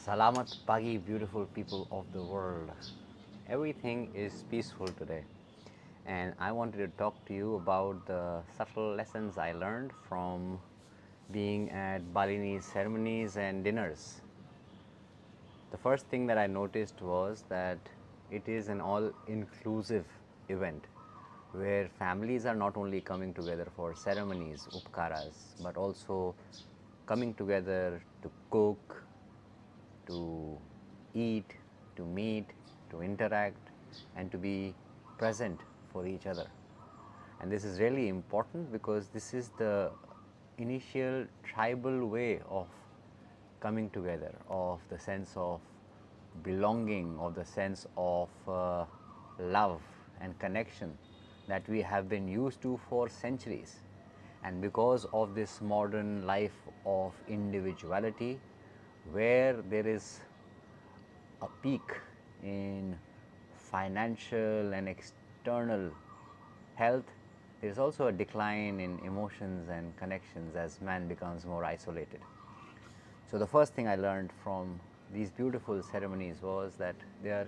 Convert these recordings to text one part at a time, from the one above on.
Salamat pagi, beautiful people of the world. Everything is peaceful today, and I wanted to talk to you about the subtle lessons I learned from being at Balinese ceremonies and dinners. The first thing that I noticed was that it is an all inclusive event where families are not only coming together for ceremonies, upkaras, but also coming together to cook, to eat, to meet, to interact, and to be present for each other. And this is really important because this is the initial tribal way of coming together, of the sense of belonging, of the sense of love and connection that we have been used to for centuries. And because of this modern life of individuality, where there is a peak in financial and external health, there is also a decline in emotions and connections as man becomes more isolated. So, the first thing I learned from these beautiful ceremonies was that they are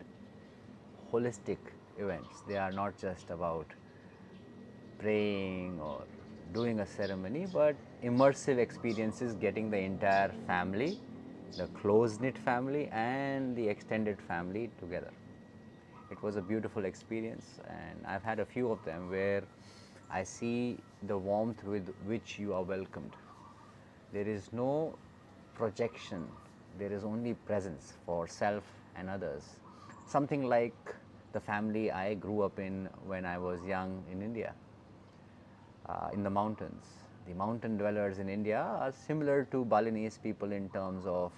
holistic events. They are not just about praying or doing a ceremony, but immersive experiences getting the entire family, the close knit family, and the extended family together. It was a beautiful experience, and I've had a few of them where I see the warmth with which you are welcomed. There is no projection, there is only presence for self and others. Something like the family I grew up in when I was young in India, in the mountains. The mountain dwellers in India are similar to Balinese people in terms of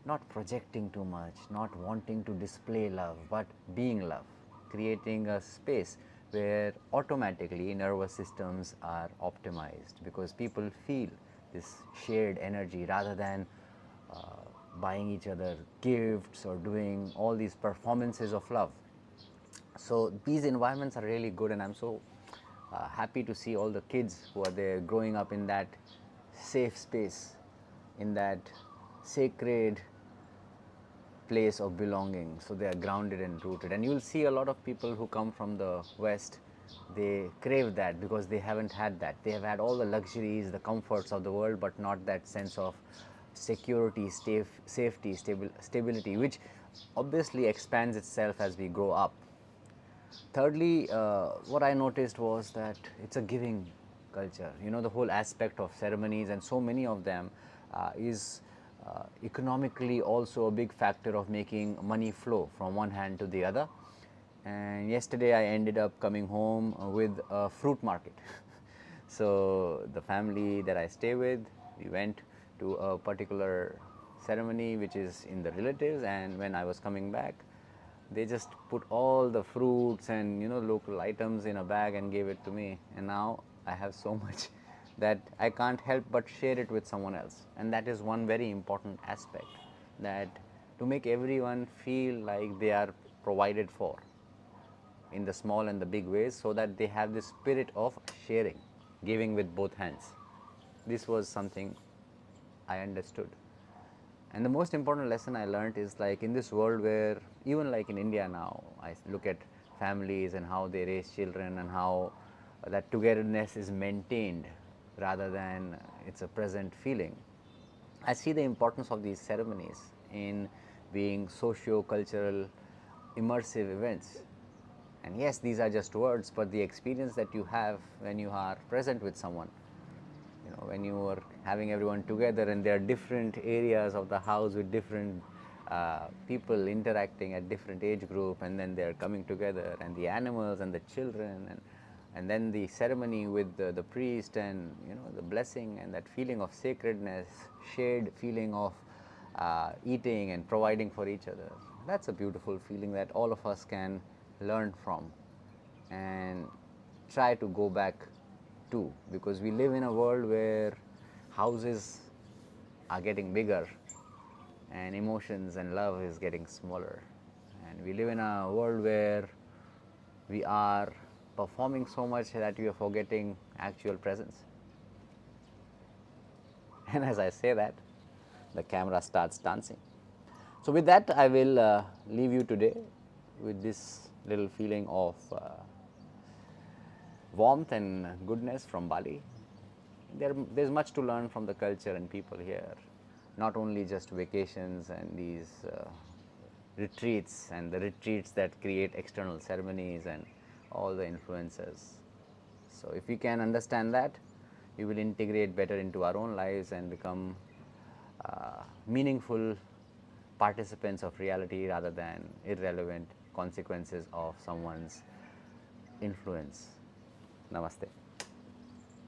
not projecting too much, not wanting to display love, but being love, creating a space where automatically nervous systems are optimized because people feel this shared energy rather than uh, buying each other gifts or doing all these performances of love. So these environments are really good, and I'm so happy to see all the kids who are there growing up in that safe space, in that sacred place of belonging. So they are grounded and rooted, and you'll see a lot of people who come from the west, they crave that because they haven't had that. They have had all the luxuries, the comforts of the world, but not that sense of security, safety, stability, which obviously expands itself as we grow up. Thirdly, what I noticed was that it's a giving culture. You know, the whole aspect of ceremonies, and so many of them, is economically also a big factor of making money flow from one hand to the other. And yesterday I ended up coming home with a fruit market. So the family that I stay with, we went to a particular ceremony which is in the relatives, and when I was coming back, they just put all the fruits and local items in a bag and gave it to me, and now I have so much that I can't help but share it with someone else. And that is one very important aspect, that to make everyone feel like they are provided for in the small and the big ways, so that they have the spirit of sharing, giving with both hands. This was something I understood. And the most important lesson I learned is, like, in this world where, even like in India now, I look at families and how they raise children and how that togetherness is maintained rather than it's a present feeling. I see the importance of these ceremonies in being socio cultural, immersive events. And yes, these are just words, but the experience that you have when you are present with someone, when you are having everyone together, and there are different areas of the house with different people interacting at different age group, and then they are coming together, and the animals and the children, and then the ceremony with the priest, and the blessing, and that feeling of sacredness, shared feeling of eating and providing for each other. That's a beautiful feeling that all of us can learn from and try to go back to, because we live in a world where houses are getting bigger and emotions and love is getting smaller, and we live in a world where we are performing so much that we are forgetting actual presence. And as I say that, the camera starts dancing. So, with that, I will leave you today with this little feeling of warmth and goodness from Bali. There's much to learn from the culture and people here, not only just vacations and these retreats and the retreats that create external ceremonies and all the influences. So, if we can understand that, we will integrate better into our own lives and become meaningful participants of reality rather than irrelevant consequences of someone's influence. Namaste.